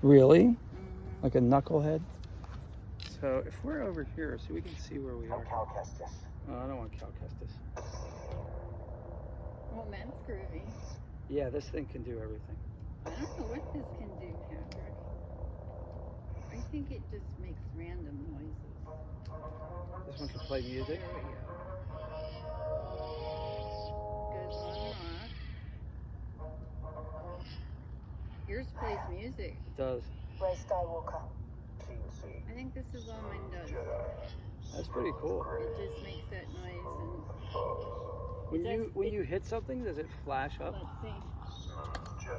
Really? Mm-hmm. Like a knucklehead? So if we're over here, so we can see where we are. Oh, I don't want Cal Kestis. Well, that's groovy. Yeah, this thing can do everything. I don't know what this can do, Patrick. I think it just makes random noises. This one can play music. There we go. Goes on and off. Yours plays music. It does. Ray Skywalker. I think this is all mine does. That's pretty cool. It just makes that noise and When you hit something, does it flash up? let's see.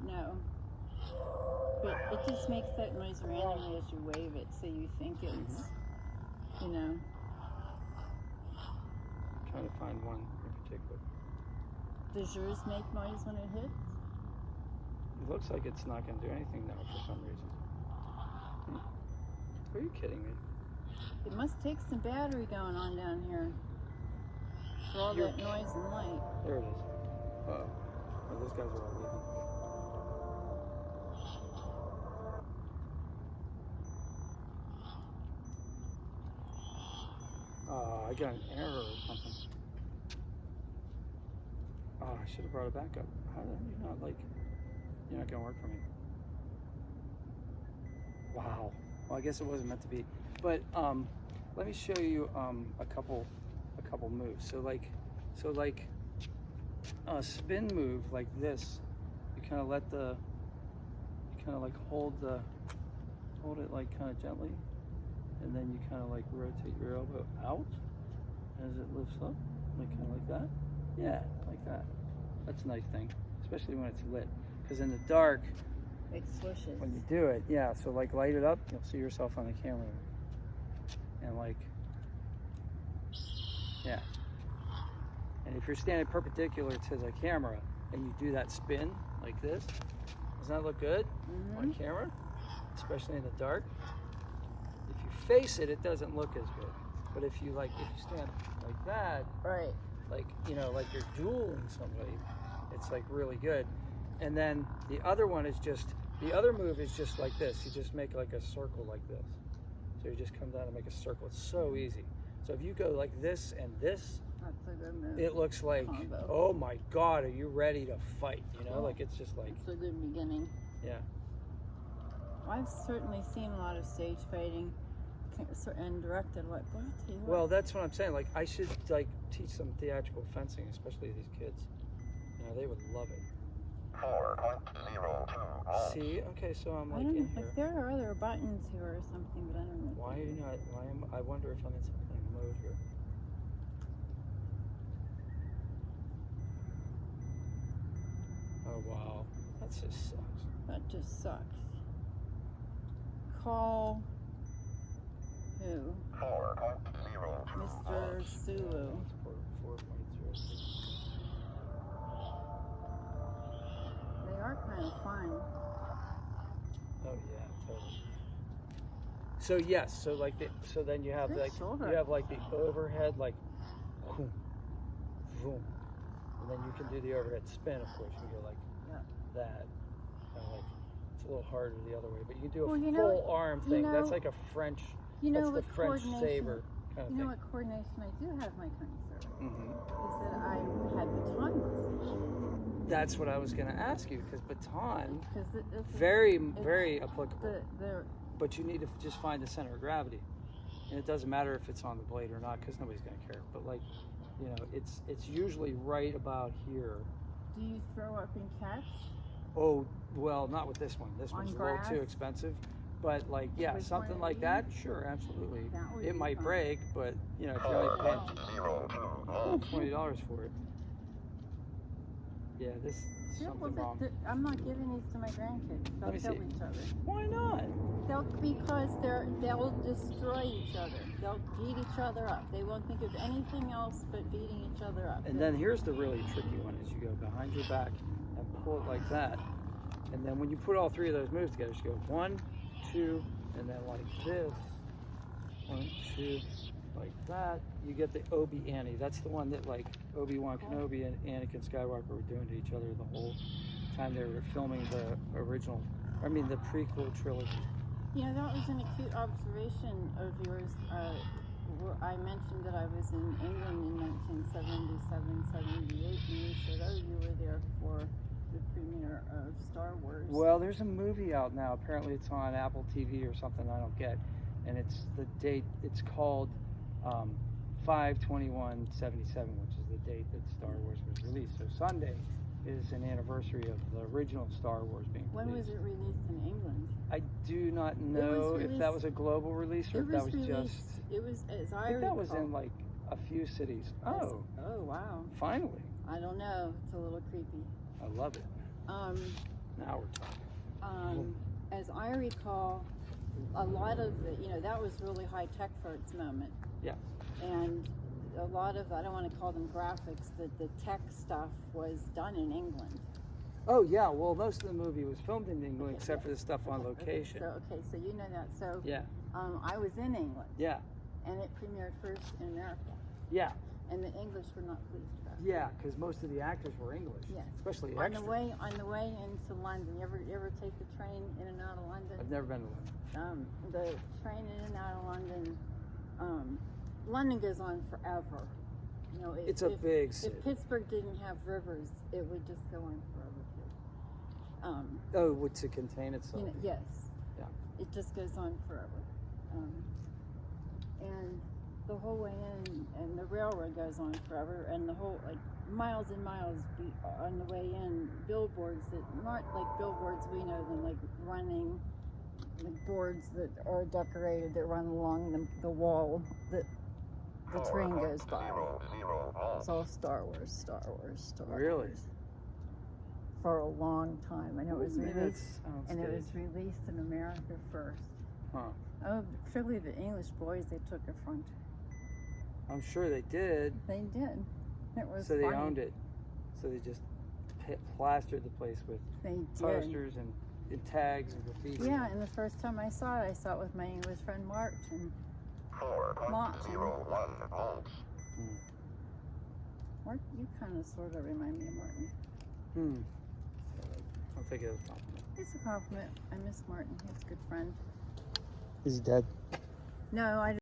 No. But it just makes that noise randomly as you wave it, so you think it's, you know. I'm trying to find one in particular. Does yours make noise when it hits? It looks like it's not going to do anything now for some reason. Are you kidding me? It must take some battery going on down here for all that noise and light. There it is. Oh, those guys are all leaving. I got an error or something. Oh, I should have brought it back up. How did you not like? You're not gonna work for me. Wow. Well, I guess it wasn't meant to be. But let me show you a couple moves. So like a spin move like this. You kind of hold it like kind of gently, and then you kind of like rotate your elbow out as it lifts up, like kind of like that. Yeah, like that. That's a nice thing, especially when it's lit. Because in the dark, It swishes. when you do it, yeah. So like light it up, you'll see yourself on the camera, and like, yeah. And if you're standing perpendicular to the camera and you do that spin like this, doesn't that look good on camera? Especially in the dark. If you face it, it doesn't look as good. But if you stand like that, Right. like, you know, like you're dueling somebody, it's like really good. And then the other one is the other move is just like this. You just make like a circle like this. So you just come down and make a circle. It's so easy. So if you go like this and this, That's a good move. it looks like, Combo. oh my God, are you ready to fight? You know, Cool. like it's just like, It's a good beginning. yeah. I've certainly seen a lot of stage fighting and directed what. Boy, I tell you what. Well, that's what I'm saying. Like, I should like teach some theatrical fencing, especially these kids. You know, they would love it. 4.02. See, okay, so I'm I like don't in know here. if there are other buttons here or something, but I don't know. Why are you not? I wonder if I'm in some kind of mode here. Oh wow, that just sucks. That just sucks. Call who? 4.02. Mr. Sulu. 4.06. They are kind of fun. Oh yeah, totally. So yes, so like so then you have Good like shoulder. you have like the overhead like, boom, boom, and then you can do the overhead spin. Of course, you can go like that, kind of like it's a little harder the other way, but you can do a Well, you full know- arm you thing. know- That's like a French. You know That's the what French coordination? saber kind of You know thing. what coordination I do have, my kind sir? Mm-hmm. Is that I had baton lessons. That's what I was going to ask you, because baton, Because very applicable. the But you need to just find the center of gravity, and it doesn't matter if it's on the blade or not, because nobody's going to care. But like, you know, it's usually right about here. do you throw up and catch? Oh, well, not with this one. This On one's a little grass? too expensive. But like, yeah, With something one like of that, these? sure, absolutely. That would It be might fun. break, but you know, if you're only paying $4.02. $20 for it. Yeah, this is Yeah, something well, wrong. I'm not giving these to my grandkids. Let They'll me kill see. each other. Why not? Because they'll destroy each other. They'll beat each other up. They won't think of anything else but beating each other up. And then here's the really tricky one: is you go behind your back and pull it like that, and then when you put all three of those moves together, you go 1, 2, and then like this, 1, 2, like that. You get the Obi-Wan. That's the one that like Obi-Wan Kenobi and Anakin Skywalker were doing to each other the whole time they were filming the original I mean, the prequel trilogy. You know, that was an acute observation of yours. I mentioned that I was in England in 1977, 78, and you said, oh, you were there for the premiere of Star Wars. Well, there's a movie out now. Apparently it's on Apple TV or something I don't get. And it's the date, it's called 5/21/77, which is the date that Star Wars was released. So Sunday is an anniversary of the original Star Wars being released. When was it released in England? I do not know if that was a global release or if that was just... It was, as I think that was in like a few cities. Oh. Oh, wow. Finally. I don't know. It's a little creepy. I love it. Now we're talking. As I recall, a lot of the, you know, that was really high tech for its moment. Yes. And a lot of, I don't want to call them graphics, the tech stuff was done in England. Oh yeah, well most of the movie was filmed in England except for the stuff on location. Okay, so you know that. So yeah. I was in England. Yeah. And it premiered first in America. Yeah. And the English were not pleased about it. Yeah, because most of the actors were English. Yes. Especially on extras. the way into London. You ever take the train in and out of London? I've never been to London. The train in and out of London. London goes on forever. You know, It's a big city. If Pittsburgh didn't have rivers, it would just go on forever too. Oh, to contain itself. You know, yes. Yeah. It just goes on forever. And the whole way in, and the railroad goes on forever, and the whole, like, miles and miles on the way in, billboards that aren't like billboards we know them, like running, like boards that are decorated that run along the wall that the train goes by. It's all Star Wars, Star Wars, Star Wars. Really? For a long time, and it was Maybe released. that's And it was released in America first. Huh. Oh, particularly the English boys, they took a front. I'm sure they did. They did. It was So they funny. owned it. So they just plastered the place with They did. posters and tags and graffiti. Yeah, and the first time I saw it with my English friend Martin. 4.01 volts. Martin, you kind of sort of remind me of Martin. I'll take it as a compliment. It's a compliment. I miss Martin. He's a good friend. Is he dead? No, I